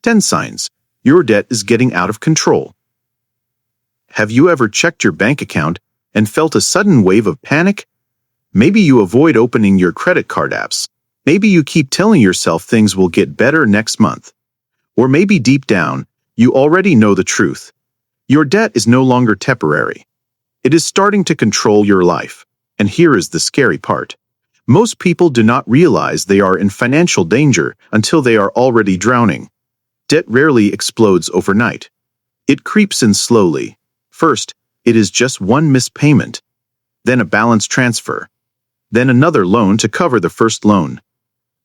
10 signs your debt is getting out of control. Have you ever checked your bank account and felt a sudden wave of panic? Maybe you avoid opening your credit card apps. Maybe you keep telling yourself things will get better next month. Or maybe deep down, you already know the truth. Your debt is no longer temporary. It is starting to control your life. And here is the scary part. Most people do not realize they are in financial danger until they are already drowning. Debt rarely explodes overnight. It creeps in slowly. First, it is just one missed payment. Then a balance transfer. Then another loan to cover the first loan.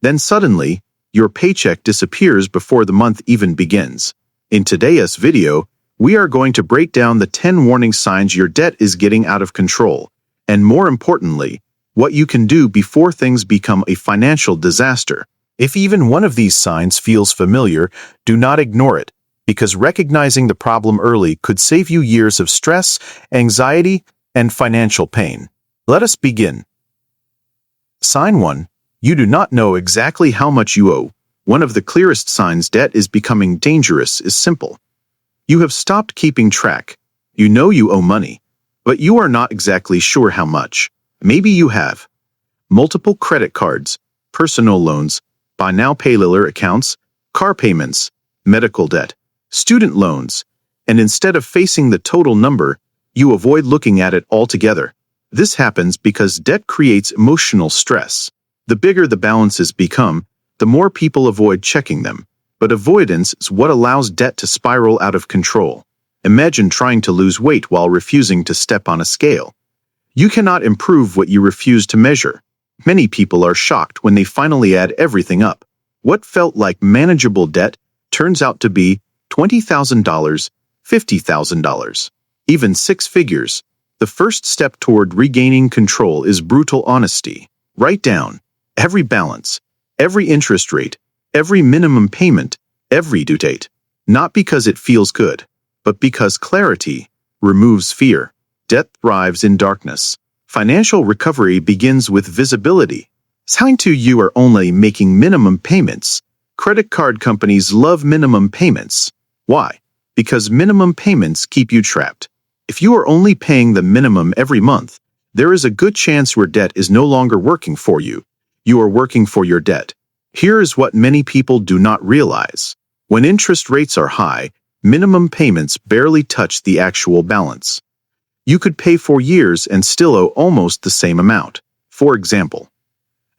Then suddenly, your paycheck disappears before the month even begins. In today's video, we are going to break down the 10 warning signs your debt is getting out of control, and more importantly, what you can do before things become a financial disaster. If even one of these signs feels familiar, do not ignore it, because recognizing the problem early could save you years of stress, anxiety, and financial pain. Let us begin. Sign 1. You do not know exactly how much you owe. One of the clearest signs debt is becoming dangerous is simple. You have stopped keeping track. You know you owe money, but you are not exactly sure how much. Maybe you have multiple credit cards, personal loans, buy now pay later accounts, car payments, medical debt, student loans, and instead of facing the total number, you avoid looking at it altogether. This happens because debt creates emotional stress. The bigger the balances become, the more people avoid checking them. But avoidance is what allows debt to spiral out of control. Imagine trying to lose weight while refusing to step on a scale. You cannot improve what you refuse to measure. Many people are shocked when they finally add everything up. What felt like manageable debt turns out to be $20,000, $50,000, even 6 figures. The first step toward regaining control is brutal honesty. Write down every balance, every interest rate, every minimum payment, every due date. Not because it feels good, but because clarity removes fear. Debt thrives in darkness. Financial recovery begins with visibility. Sign 2. You are only making minimum payments. Credit card companies love minimum payments. Why? Because minimum payments keep you trapped. If you are only paying the minimum every month, there is a good chance your debt is no longer working for you. You are working for your debt. Here is what many people do not realize. When interest rates are high, minimum payments barely touch the actual balance. You could pay for years and still owe almost the same amount. For example,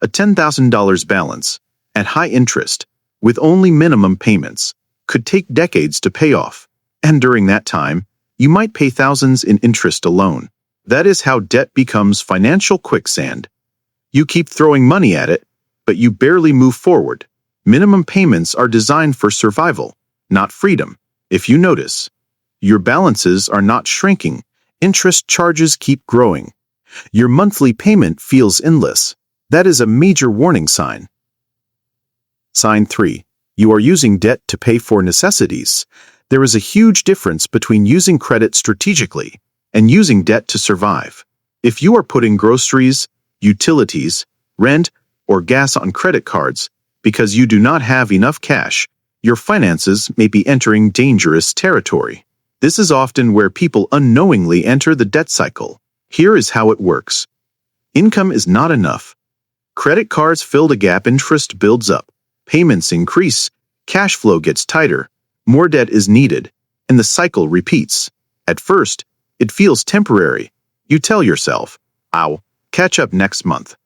a $10,000 balance, at high interest, with only minimum payments, could take decades to pay off. And during that time, you might pay thousands in interest alone. That is how debt becomes financial quicksand. You keep throwing money at it, but you barely move forward. Minimum payments are designed for survival, not freedom. If you notice, your balances are not shrinking. Interest charges keep growing. Your monthly payment feels endless. That is a major warning sign. Sign 3. You are using debt to pay for necessities. There is a huge difference between using credit strategically and using debt to survive. If you are putting groceries, utilities, rent, or gas on credit cards because you do not have enough cash, your finances may be entering dangerous territory. This is often where people unknowingly enter the debt cycle. Here is how it works. Income is not enough. Credit cards fill the gap, interest builds up, payments increase, cash flow gets tighter, more debt is needed, and the cycle repeats. At first, it feels temporary. You tell yourself, I'll catch up next month.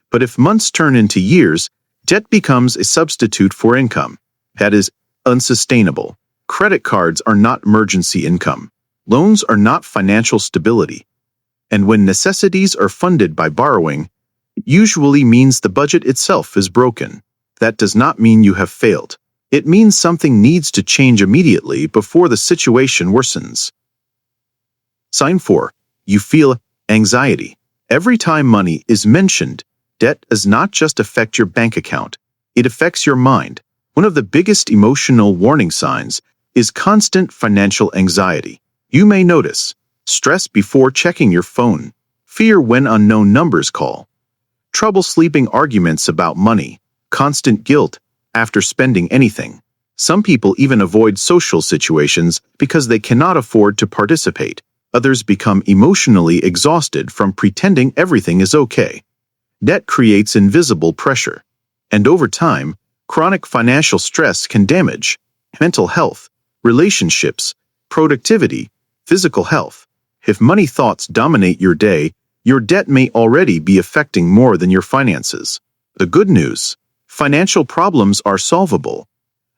But if months turn into years, debt becomes a substitute for income. That is unsustainable. Credit cards are not emergency income. Loans are not financial stability. And when necessities are funded by borrowing, it usually means the budget itself is broken. That does not mean you have failed. It means something needs to change immediately before the situation worsens. Sign 4. You feel anxiety. Every time money is mentioned, debt does not just affect your bank account. It affects your mind. One of the biggest emotional warning signs is constant financial anxiety. You may notice stress before checking your phone, fear when unknown numbers call, trouble sleeping, arguments about money, constant guilt after spending anything. Some people even avoid social situations because they cannot afford to participate. Others become emotionally exhausted from pretending everything is okay. Debt creates invisible pressure. And over time, chronic financial stress can damage mental health, relationships, productivity, physical health. If money thoughts dominate your day, your debt may already be affecting more than your finances. The good news: financial problems are solvable,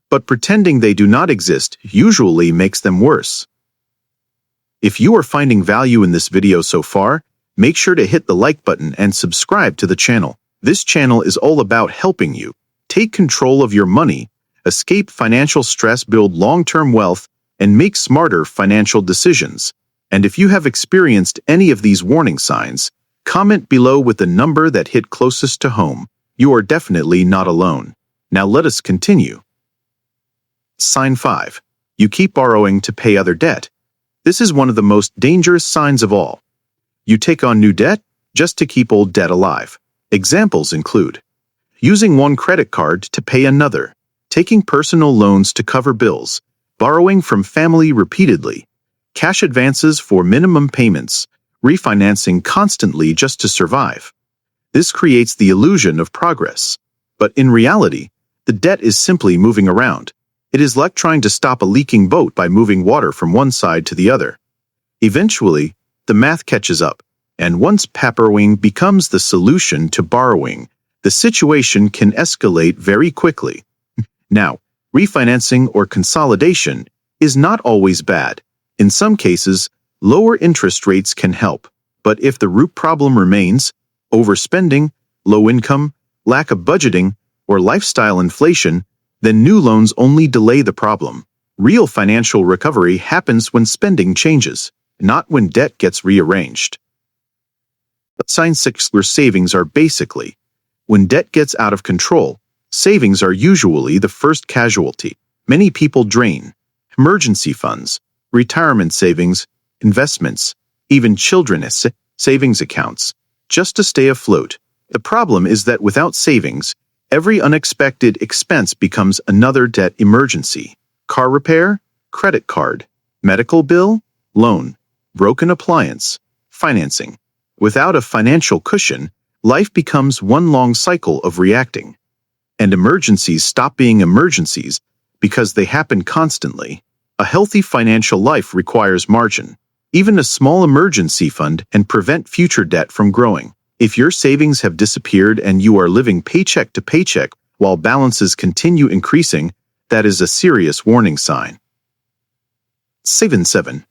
but pretending they do not exist usually makes them worse. If you are finding value in this video so far, make sure to hit the like button and subscribe to the channel. This channel is all about helping you take control of your money, escape financial stress, build long-term wealth, and make smarter financial decisions. And if you have experienced any of these warning signs, comment below with the number that hit closest to home. You are definitely not alone. Now let us continue. Sign 5. You keep borrowing to pay other debt. This is one of the most dangerous signs of all. You take on new debt just to keep old debt alive. Examples include using one credit card to pay another, taking personal loans to cover bills, borrowing from family repeatedly, cash advances for minimum payments, refinancing constantly just to survive. This creates the illusion of progress. But in reality, the debt is simply moving around. It is like trying to stop a leaking boat by moving water from one side to the other. Eventually, the math catches up, and once borrowing becomes the solution to borrowing, the situation can escalate very quickly. Now, refinancing or consolidation is not always bad. In some cases, lower interest rates can help. But if the root problem remains, overspending, low income, lack of budgeting, or lifestyle inflation, then new loans only delay the problem. Real financial recovery happens when spending changes, not when debt gets rearranged. Sign 6. Your savings are basically. When debt gets out of control, savings are usually the first casualty. Many people drain emergency funds, retirement savings, investments, even children's savings accounts, just to stay afloat. The problem is that without savings, every unexpected expense becomes another debt emergency. Car repair, credit card, medical bill, loan, broken appliance, financing. Without a financial cushion, life becomes one long cycle of reacting. And emergencies stop being emergencies because they happen constantly. A healthy financial life requires margin. Even a small emergency fund can prevent future debt from growing. If your savings have disappeared and you are living paycheck to paycheck while balances continue increasing, that is a serious warning sign. 7.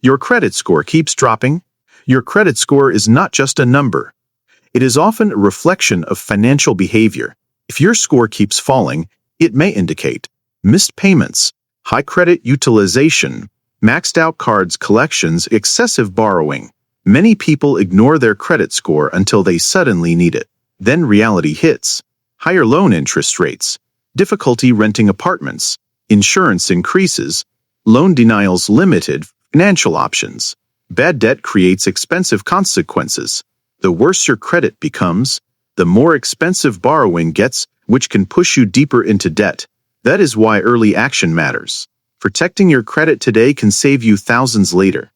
Your credit score keeps dropping. Your credit score is not just a number. It is often a reflection of financial behavior. If your score keeps falling, it may indicate missed payments, high credit utilization, maxed out cards collections, excessive borrowing. Many people ignore their credit score until they suddenly need it. Then reality hits. Higher loan interest rates, difficulty renting apartments, insurance increases, loan denials, limited financial options. Bad debt creates expensive consequences. The worse your credit becomes, the more expensive borrowing gets, which can push you deeper into debt. That is why early action matters. Protecting your credit today can save you thousands later.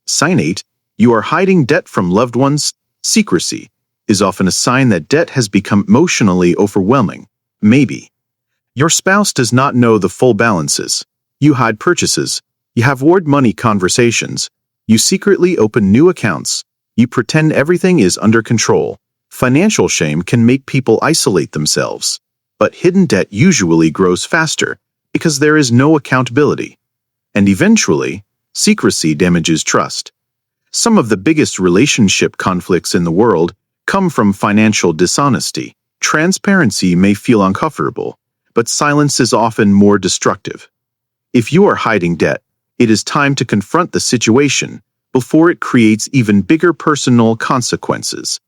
Sign 8. You are hiding debt from loved ones. Secrecy is often a sign that debt has become emotionally overwhelming. Maybe your spouse does not know the full balances. You hide purchases. You avoid money conversations. You secretly open new accounts. You pretend everything is under control. Financial shame can make people isolate themselves. But hidden debt usually grows faster because there is no accountability. And eventually, secrecy damages trust. Some of the biggest relationship conflicts in the world come from financial dishonesty. Transparency may feel uncomfortable, but silence is often more destructive. If you are hiding debt, it is time to confront the situation before it creates even bigger personal consequences.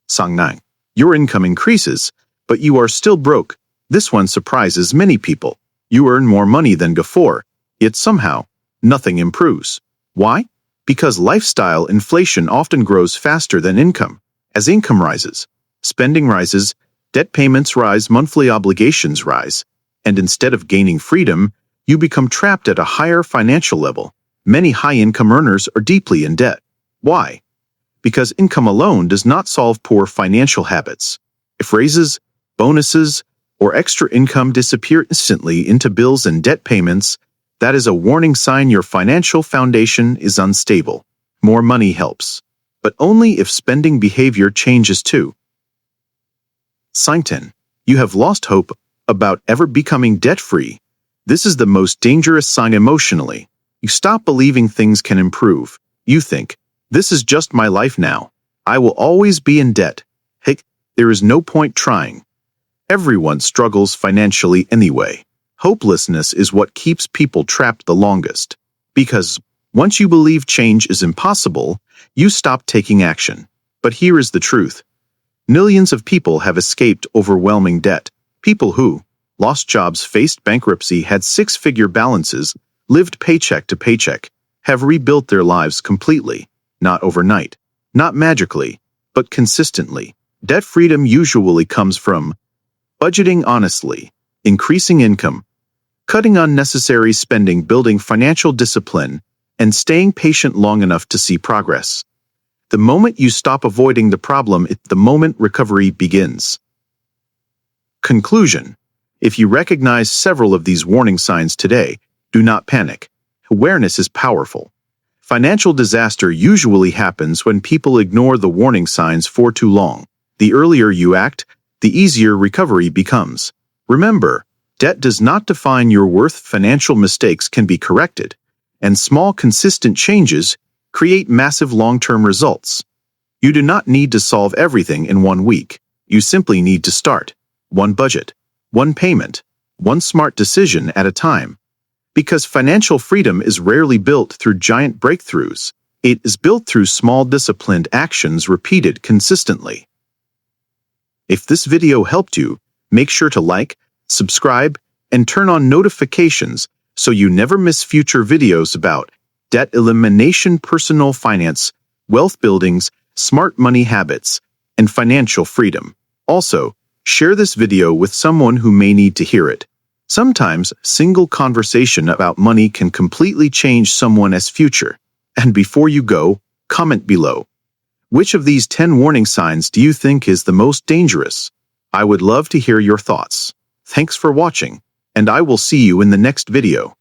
Song 9. Your income increases, but you are still broke. This one surprises many people. You earn more money than before, yet somehow, nothing improves. Why? Because lifestyle inflation often grows faster than income. As income rises, spending rises, debt payments rise, monthly obligations rise, and instead of gaining freedom, you become trapped at a higher financial level. Many high-income earners are deeply in debt. Why? Because income alone does not solve poor financial habits. If raises, bonuses, or extra income disappear instantly into bills and debt payments, that is a warning sign your financial foundation is unstable. More money helps, but only if spending behavior changes too. Sign 10. You have lost hope about ever becoming debt-free. This is the most dangerous sign emotionally. You stop believing things can improve. You think, this is just my life now. I will always be in debt. Heck, there is no point trying. Everyone struggles financially anyway. Hopelessness is what keeps people trapped the longest. Because once you believe change is impossible, you stop taking action. But here is the truth. Millions of people have escaped overwhelming debt. People who lost jobs, faced bankruptcy, had six-figure balances, lived paycheck to paycheck, have rebuilt their lives completely. Not overnight, not magically, but consistently. Debt freedom usually comes from budgeting honestly, increasing income, cutting unnecessary spending, building financial discipline, and staying patient long enough to see progress. The moment you stop avoiding the problem, the moment recovery begins. Conclusion. If you recognize several of these warning signs today, do not panic. Awareness is powerful. Financial disaster usually happens when people ignore the warning signs for too long. The earlier you act, the easier recovery becomes. Remember, debt does not define your worth. Financial mistakes can be corrected, and small, consistent changes create massive long-term results. You do not need to solve everything in 1 week. You simply need to start. One budget, one payment, one smart decision at a time. Because financial freedom is rarely built through giant breakthroughs. It is built through small, disciplined actions repeated consistently. If this video helped you, make sure to like, subscribe, and turn on notifications so you never miss future videos about debt elimination, personal finance, wealth buildings, smart money habits, and financial freedom. Also, share this video with someone who may need to hear it. Sometimes, single conversation about money can completely change someone's future. And before you go, comment below. Which of these 10 warning signs do you think is the most dangerous? I would love to hear your thoughts. Thanks for watching, and I will see you in the next video.